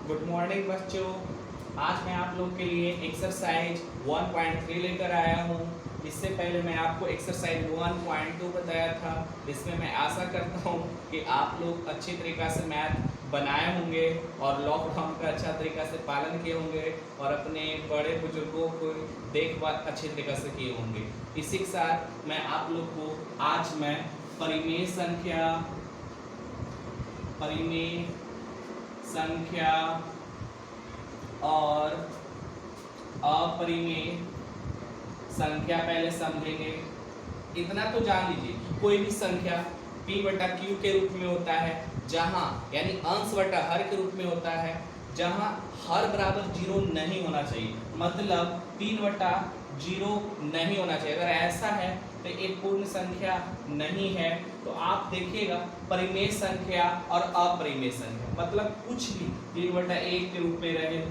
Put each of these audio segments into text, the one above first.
Good morning बच्चों। आज मैं आप लोग के लिए एक्सरसाइज 1.3 लेकर आया हूँ। इससे पहले मैं आपको एक्सरसाइज 1.2 बताया था। इसमें मैं आशा करता हूँ कि आप लोग अच्छी तरीक़ा से मैथ बनाए होंगे और लॉकडाउन का अच्छा तरीक़ा से पालन किए होंगे और अपने बड़े बुजुर्गों को देखभाल अच्छी तरीक़ा से किए होंगे। इसी के साथ मैं आप लोग को आज मैं परिमेय संख्या और अपरिमेय संख्या पहले समझेंगे। इतना तो जान लीजिए कि कोई भी संख्या p बटा q के रूप में होता है, जहां यानी अंश बटा हर के रूप में होता है, जहां हर बराबर 0 नहीं होना चाहिए। मतलब 3 बटा 0 नहीं होना चाहिए। अगर ऐसा है तो एक पूर्ण संख्या नहीं है। तो आप देखिएगा परिमेय संख्या और अपरिमेय संख्या, मतलब कुछ भी 3 बटा 1 के रूप में रहे,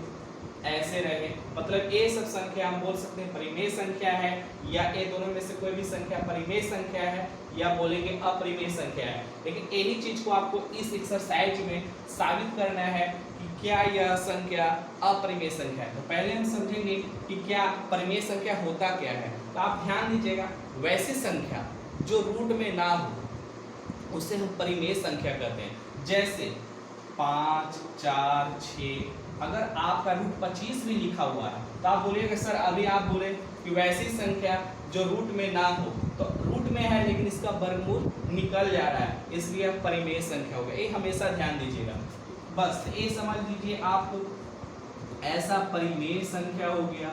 ऐसे रहे, मतलब ये सब संख्या हम बोल सकते हैं परिमेय संख्या है, या ये दोनों में से कोई भी संख्या परिमेय संख्या है, या बोलेंगे अपरिमेय संख्या है। लेकिन यही चीज को आपको इस एक्सरसाइज में साबित करना है कि क्या यह संख्या अपरिमेय संख्या है। तो पहले हम समझेंगे कि क्या परिमेय संख्या होता क्या है। तो आप ध्यान दीजिएगा, वैसी संख्या जो रूट में ना हो उसे हम परिमेय संख्या कहते हैं। जैसे 5, 4, 6। अगर आपका रूट 25 भी लिखा हुआ है तो आप बोलिएगा सर अभी आप बोले कि वैसी संख्या जो रूट में ना हो, तो रूट में है लेकिन इसका वर्गमूल निकल जा रहा है, इसलिए परिमेय संख्या होगा। ये हमेशा ध्यान दीजिएगा। बस ये समझ लीजिए आप, ऐसा परिमेय संख्या हो गया।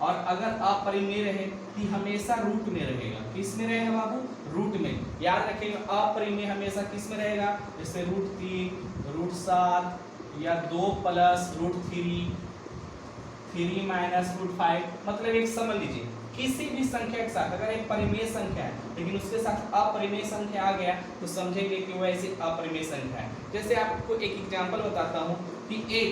और अगर अपरिमेय रहे तो हमेशा रूट में रहेगा। किस में रहेगा बाबू? रूट में। याद रखिएगा अपरिमेय हमेशा किस में रहेगा? जैसे √3, √7 या 2 प्लस √3, 3 माइनस √5। मतलब एक समझ लीजिए किसी भी संख्या के साथ अगर एक परिमेय संख्या है लेकिन उसके साथ अपरिमेय संख्या आ गया तो समझेंगे कि वह ऐसी अपरिमेय संख्या है। जैसे आपको एक एग्जांपल बताता हूँ कि एक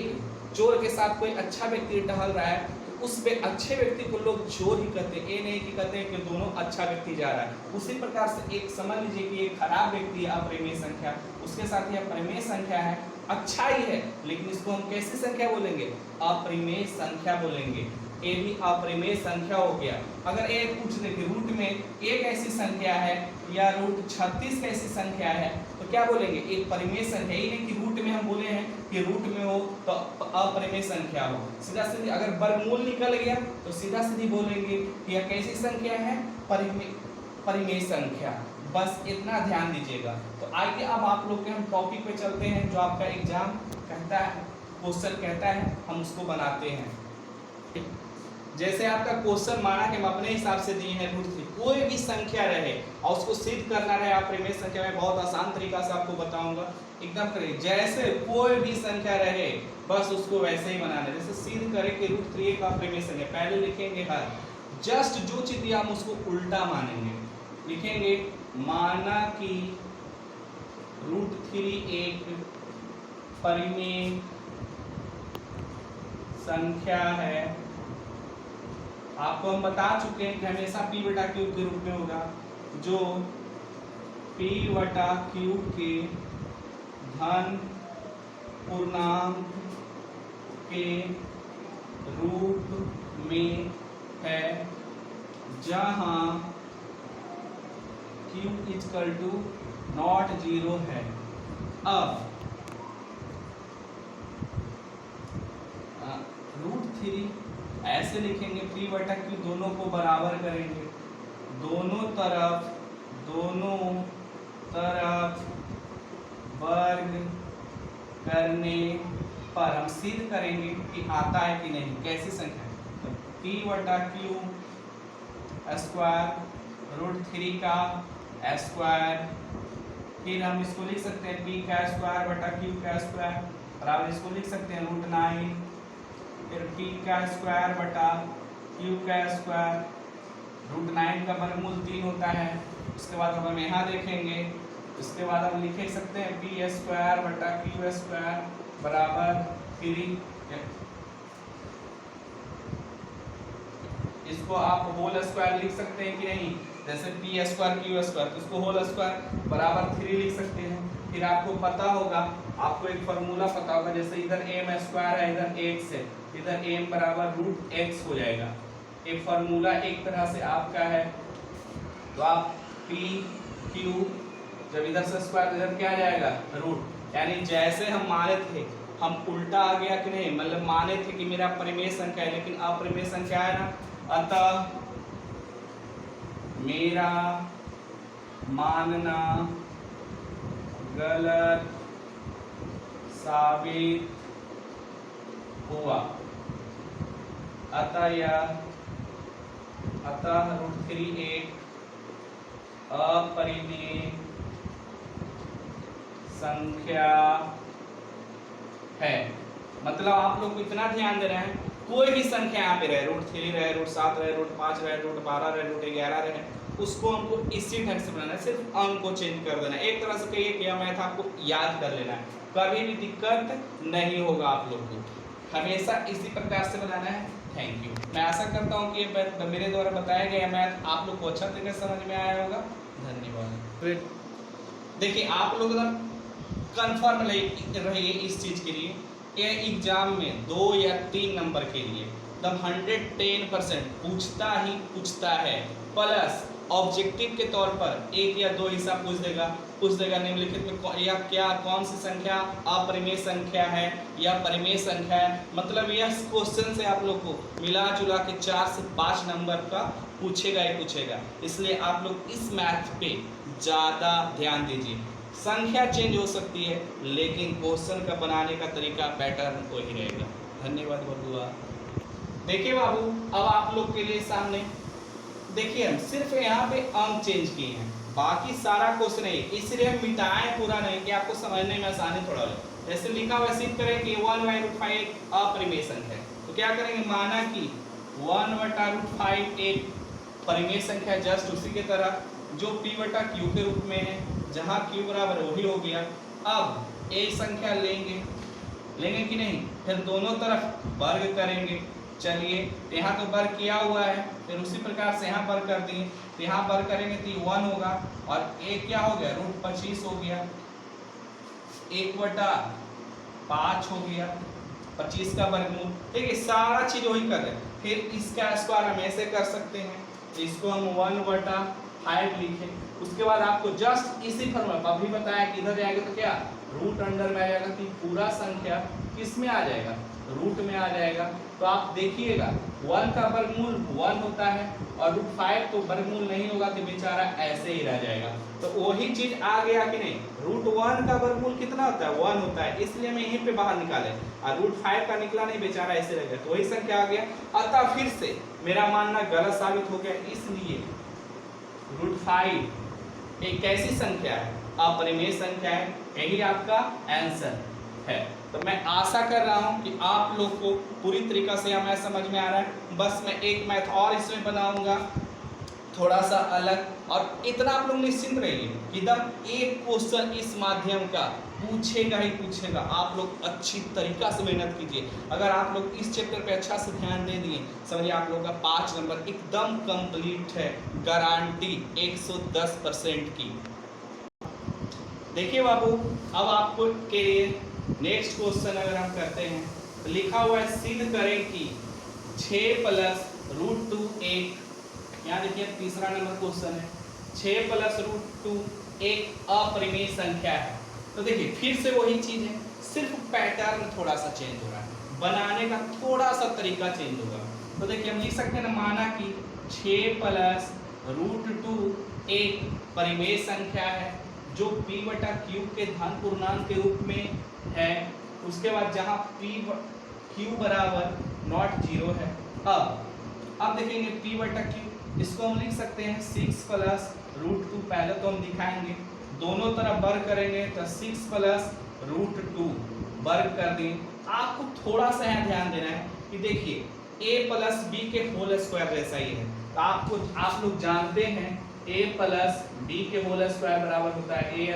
चोर के साथ कोई अच्छा व्यक्ति टहल रहा है, उस अच्छे व्यक्ति को लोग चोर ही कहते हैं, ये नहीं कि कहते हैं कि दोनों अच्छा व्यक्ति जा रहा है। उसी प्रकार से एक समझ लीजिए कि एक खराब व्यक्ति है अपरिमेय संख्या, उसके साथ यह परिमेय संख्या है, अच्छा ही है, लेकिन इसको हम कैसी संख्या बोलेंगे? अपरिमेय संख्या बोलेंगे। ये भी अपरिमेय संख्या हो गया। अगर एक पूछ ले कि रूट में एक ऐसी संख्या है या √36 कैसी संख्या है तो क्या बोलेंगे? एक परिमेय संख्या। ये नहीं कि रूट में हम बोले हैं कि रूट में हो तो अपरिमेय संख्या हो। सीधा सीधी अगर वर्गमूल निकल गया तो सीधा सीधी बोलेंगे कि यह कैसी संख्या है? परिमेय संख्या। बस इतना ध्यान दीजिएगा। तो आइए अब आप लोग के हम टॉपिक पे चलते हैं, जो आपका एग्जाम कहता है, क्वेश्चन कहता है, हम उसको बनाते हैं। जैसे आपका क्वेश्चन माना कि हम अपने हिसाब से दिए हैं √3, कोई भी संख्या रहे और उसको सिद्ध करना रहे अपरिमेय संख्या में, बहुत आसान तरीका से आपको बताऊंगा। एकदम करें, जैसे कोई भी संख्या रहे बस उसको वैसे ही बनाना है। जैसे सिद्ध करें कि √3 एक अपरिमेय संख्या, पहले लिखेंगे हर, जस्ट जो चीज दिया हम उसको उल्टा मानेंगे। लिखेंगे माना कि √3 एक परिमेय संख्या है। आपको हम बता चुके हैं कि हमेशा p बटा q के रूप में होगा, जो p बटा q के धन पूर्णांक के रूप में है, जहां q = 0 है। अब √3 ऐसे लिखेंगे, p बटा q दोनों को बराबर करेंगे, दोनों तरफ वर्ग करने पर हम सिद्ध करेंगे कि आता है कि नहीं, कैसी संख्या है। तो p बटा q स्क्वायर √3 का स्क्वायर, फिर हम इसको लिख सकते हैं p का स्क्वायर बटा q का स्क्वायर बराबर, इसको लिख सकते हैं √9, फिर p का स्क्वायर बटा q का स्क्वायर, √9 का वर्गमूल 3 होता है। उसके बाद हम यहाँ देखेंगे, इसके बाद हम लिख सकते हैं p स्क्वायर बटा q स्क्वायर बराबर 3। इसको आप होल स्क्वायर लिख सकते हैं कि नहीं? जैसे p स्क्वायर q स्क्वायर, तो इसको होल स्क्वायर बराबर 3 लिख सकते हैं। फिर आपको पता होगा, आपको एक फॉर्मूला पता होगा, जैसे इधर एम स्क्वायर है, इधर एक्स है, इधर एम बराबर रूट एक्स हो जाएगा। एक फॉर्मूला एक तरह से आपका है, तो आप पी क्यू, जब इधर से स्क्वायर इधर क्या आ जाएगा रूट, यानी जैसे हम माने थे हम उल्टा आ गया कि नहीं, मतलब माने थे कि मेरा परिमेय संख्या है लेकिन अपरिमेय संख्या है ना, अतः मेरा मानना गलत साबित हुआ। अतः √3 एक अपरिमेय संख्या है। मतलब आप लोग इतना ध्यान दे रहे हैं, कोई भी संख्या यहाँ पे रहे, √3 रहे, √7 रहे, √5 रहे, √12 रहे, √11 रहे, उसको हमको इसी ढंग से बनाना है, सिर्फ अंक को चेंज कर देना है। एक तरह से कहिए कि मैथ आपको याद कर लेना है, कभी भी दिक्कत नहीं होगा आप लोग को, हमेशा इसी प्रकार से बनाना है। Thank you. मैं आशा करता हूँ कि मेरे द्वारा बताया गया मैथ आप लोग को अच्छा तरीके से समझ में आया होगा। धन्यवाद। देखिए आप लोग एकदम कन्फर्म रहिए इस चीज़ के लिए, ये एग्जाम में 2 या 3 नंबर के लिए एकदम 110% पूछता ही पूछता है, प्लस ऑब्जेक्टिव के तौर पर 1 या 2 हिस्सा पूछ देगा निम्नलिखित में या क्या कौन सी संख्या अपरिमेय संख्या है या परिमेय संख्या है। मतलब यह क्वेश्चन से आप लोग को मिला जुला के 4 से 5 नंबर का पूछेगा ही पूछेगा, इसलिए आप लोग इस मैथ पे ज़्यादा ध्यान दीजिए। संख्या चेंज हो सकती है लेकिन क्वेश्चन का बनाने का तरीका पैटर्न वही रहेगा। धन्यवाद बबुआ। देखिए बाबू, अब आप लोग के लिए सामने देखिए हम सिर्फ यहाँ पे अंक चेंज किए हैं, बाकी सारा क्वेश्चन है, इसलिए हम मिटाएं पूरा नहीं कि आपको समझने में आसानी थोड़ा हो। जैसे लिखा हुआ सिद्ध करें कि 1/√5 एक अपरिमेय संख्या है, तो क्या करेंगे, माना कि 1/√5 एक परिमेय संख्या, जस्ट उसी के तरह जो p/q के रूप में है, जहाँ q बराबर वही हो गया। अब एक संख्या लेंगे कि नहीं, फिर दोनों तरफ वर्ग करेंगे। चलिए यहाँ तो वर्ग किया हुआ है, फिर उसी प्रकार से यहाँ वर्ग कर दिए, तो यहाँ वर्ग करेंगे तो 1 होगा और एक क्या हो गया √25 हो गया, 1/5 हो गया, 25 का वर्गमूल। ठीक है, सारा चीज वही कर रहे हैं। फिर इसका स्क्वायर हम ऐसे कर सकते हैं, इसको हम 1/5 लिखे, उसके बाद आपको जस्ट इसी फॉर्मूला अभी बताया कि इधर जाएगा तो क्या रूट अंडर में आ जाएगा, कि पूरा संख्या किस में आ जाएगा, रूट में आ जाएगा। तो आप देखिएगा 1 का वर्गमूल 1 होता है और √5 तो वर्गमूल नहीं होगा तो बेचारा ऐसे ही रह जाएगा। तो वही चीज आ गया कि नहीं, √1 का वर्गमूल कितना होता है 1 होता है, इसलिए मैं यहीं पे बाहर निकाले, और √5 का निकला नहीं, बेचारा ऐसे रह गया, तो वही संख्या आ गया। अतः फिर से मेरा मानना गलत साबित हो गया, इसलिए √5 एक कैसी संख्या है, अपरिमेय संख्या है, यही आपका आंसर है। तो मैं आशा कर रहा हूं कि आप लोग को पूरी तरीका से हमें समझ में आ रहा है। बस मैं एक मैथ और इसमें बनाऊंगा थोड़ा सा अलग, और इतना आप लोग निश्चिंत रहिए, एकदम एक क्वेश्चन इस माध्यम का पूछेगा ही पूछेगा। आप लोग अच्छी तरीका से मेहनत कीजिए। अगर आप लोग इस चैप्टर पे अच्छा से ध्यान दे दिए, समझिए आप लोगों का 5 नंबर एकदम कंप्लीट है, गारंटी 110% की। देखिए बाबू, अब आपको के लिए नेक्स्ट क्वेश्चन अगर हम करते हैं तो लिखा हुआ है सिद्ध करें कि 6 + √2 एक, यहाँ देखिए तीसरा नंबर क्वेश्चन है, 6 + √2 एक अपरिमेय संख्या है। तो देखिए फिर से वही चीज है, सिर्फ पैटर्न थोड़ा सा चेंज हो रहा है, बनाने का थोड़ा सा तरीका चेंज होगा। तो देखिए हम लिख सकते हैं ना, माना कि 6 + √2 एक परिमेय संख्या है जो p/q के धन पूर्णांक के रूप में है। उसके बाद जहाँ q बराबर नॉट 0 है। अब देखेंगे p/q, इसको हम लिख सकते हैं 6 + √2। पहले तो हम दिखाएंगे, दोनों तरफ वर्ग करेंगे तो 6 + √2 वर्ग कर दें। आपको थोड़ा सा यहाँ ध्यान देना है कि देखिए a + b के होल स्क्वायर जैसा ही है, तो आप लोग जानते हैं a + b के होल स्क्वायर बराबर होता है a²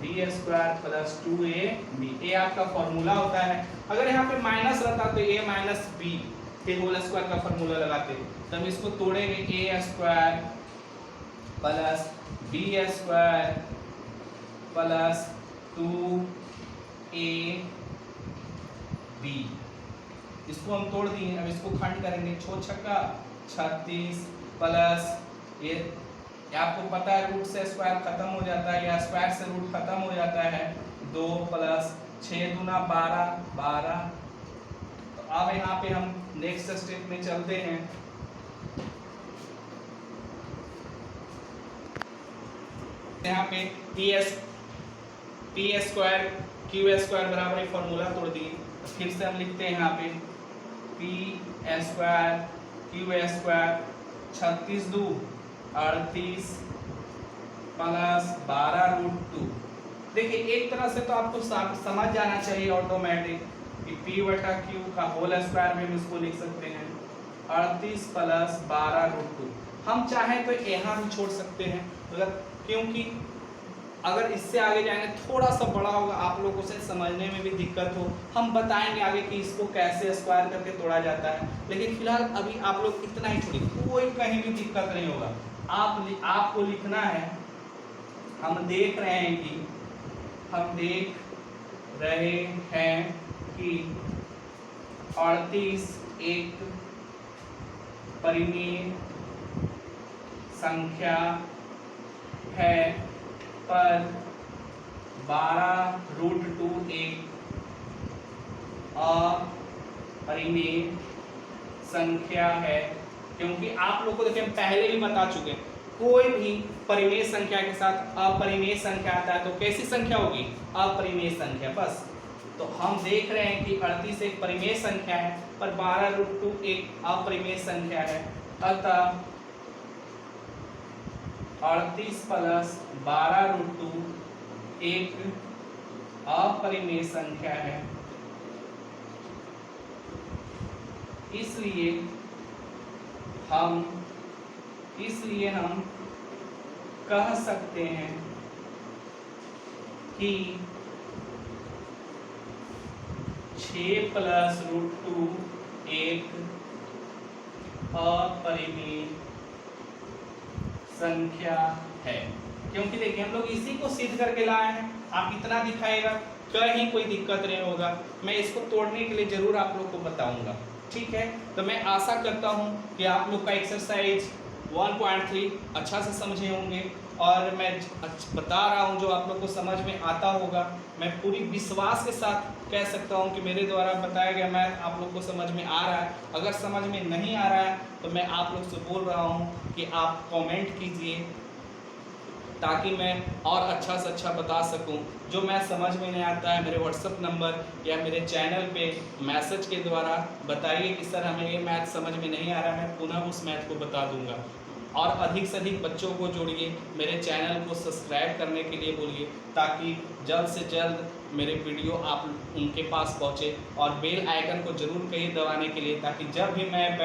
b² + 2ab। ये आपका फॉर्मूला होता है। अगर यहाँ पे माइनस रहता तो a - b के होल स्क्वायर का फॉर्मूला लगाते, तो हम इसको तोड़ेंगे a² + b² प्लस 2ab। इसको हम तोड़ दिए, अब इसको खंड करेंगे, 6 छक्का 36 प्लस ये आपको पता है रूट से स्क्वायर खत्म हो जाता है या स्क्वायर से रूट खत्म हो जाता है, 2 प्लस 6 दूना 12। तो अब यहाँ पे हम नेक्स्ट स्टेप में चलते हैं। यहाँ पे पी स्क्वायर क्यू स्क्वायर बराबर एक फॉर्मूला तोड़ दिए, तो फिर से हम लिखते हैं यहाँ पे P square Q square 36 2 38 plus 12√2। देखिए एक तरह से तो आपको समझ जाना चाहिए ऑटोमेटिक कि पी बटा क्यू का होल स्क्वायर में भी इसको लिख सकते हैं 38 प्लस 12√2। हम चाहें तो यहाँ भी छोड़ सकते हैं, क्योंकि अगर इससे आगे जाएंगे थोड़ा सा बड़ा होगा, आप लोगों से समझने में भी दिक्कत हो, हम बताएंगे आगे कि इसको कैसे स्क्वायर करके तोड़ा जाता है। लेकिन फिलहाल अभी आप लोग इतना ही छोड़िए, कोई कहीं भी दिक्कत नहीं होगा। आपको लिखना है, हम देख रहे हैं कि 38 एक परिमेय संख्या है पर 12√2 एक अपरिमेय संख्या है। क्योंकि आप लोग को देखिए हम पहले भी बता चुके हैं, कोई भी परिमेय संख्या के साथ अपरिमेय संख्या आता है तो कैसी संख्या होगी, अपरिमेय संख्या। बस तो हम देख रहे हैं कि 38 एक परिमेय संख्या है पर 12√2 एक अपरिमेय संख्या है, अतः 38 प्लस 12√2 एक अपरिमेय संख्या है। इसलिए हम कह सकते हैं कि 6 +√2 एक अपरिमेय संख्या है। क्योंकि देखिए हम लोग इसी को सिद्ध करके लाए हैं, आप इतना दिखाएगा कहीं कोई दिक्कत नहीं होगा। मैं इसको तोड़ने के लिए जरूर आप लोग को बताऊंगा, ठीक है। तो मैं आशा करता हूं कि आप लोग का एक्सरसाइज 1.3 अच्छा से समझे होंगे और मैं बता रहा हूं जो आप लोग को समझ में आता होगा। मैं पूरी विश्वास के साथ कह सकता हूं कि मेरे द्वारा बताया गया मैथ आप लोग को समझ में आ रहा है। अगर समझ में नहीं आ रहा है तो मैं आप लोग से बोल रहा हूं कि आप कमेंट कीजिए ताकि मैं और अच्छा से अच्छा बता सकूं। जो मैथ समझ में नहीं आता है मेरे व्हाट्सएप नंबर या मेरे चैनल पे मैसेज के द्वारा बताइए कि सर हमें ये मैथ समझ में नहीं आ रहा है, मैं पुनः उस मैथ को बता दूंगा। और अधिक से अधिक बच्चों को जोड़िए, मेरे चैनल को सब्सक्राइब करने के लिए बोलिए ताकि जल्द से जल्द मेरे वीडियो आप उनके पास पहुँचे, और बेल आइकन को ज़रूर कहिए दबाने के लिए ताकि जब भी मैं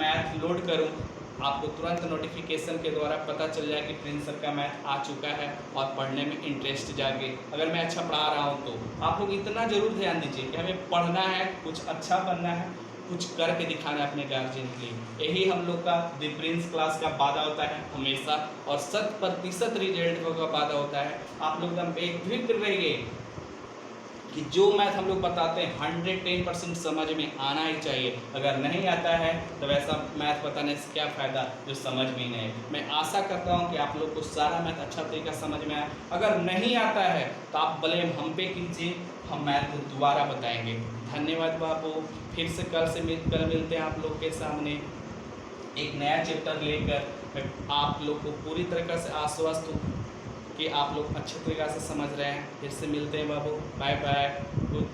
मैथ लोड करूं आपको तुरंत नोटिफिकेशन के द्वारा पता चल जाए कि प्रिंस सर का मैथ आ चुका है और पढ़ने में इंटरेस्ट जागे। अगर मैं अच्छा पढ़ा रहा हूँ तो आप लोग इतना ज़रूर ध्यान दीजिए कि हमें पढ़ना है, कुछ अच्छा बनना है, कुछ करके दिखाना है अपने गार्जियन के लिए। यही हम लोग का द प्रिंस क्लास का वादा होता है हमेशा, और 100% रिजल्ट का वादा होता है। आप लोग एकदम बेफिक्र रहिए कि जो मैथ हम लोग बताते हैं 110% समझ में आना ही चाहिए। अगर नहीं आता है तो वैसा मैथ बताने से क्या फ़ायदा जो समझ में नहीं है। मैं आशा करता हूं कि आप लोग को सारा मैथ अच्छा तरीका समझ में आए। अगर नहीं आता है तो आप ब्लेम हम पे कीजिए, हम मैथ को दोबारा बताएंगे। धन्यवाद बाबू, फिर से कल मिलते हैं आप लोग के सामने एक नया चैप्टर लेकर। मैं आप लोग को पूरी तरीक़ा से आश्वस्त हूँ कि आप लोग अच्छे तरीक़े से समझ रहे हैं। फिर से मिलते हैं बाबू, बाय बाय, गुड।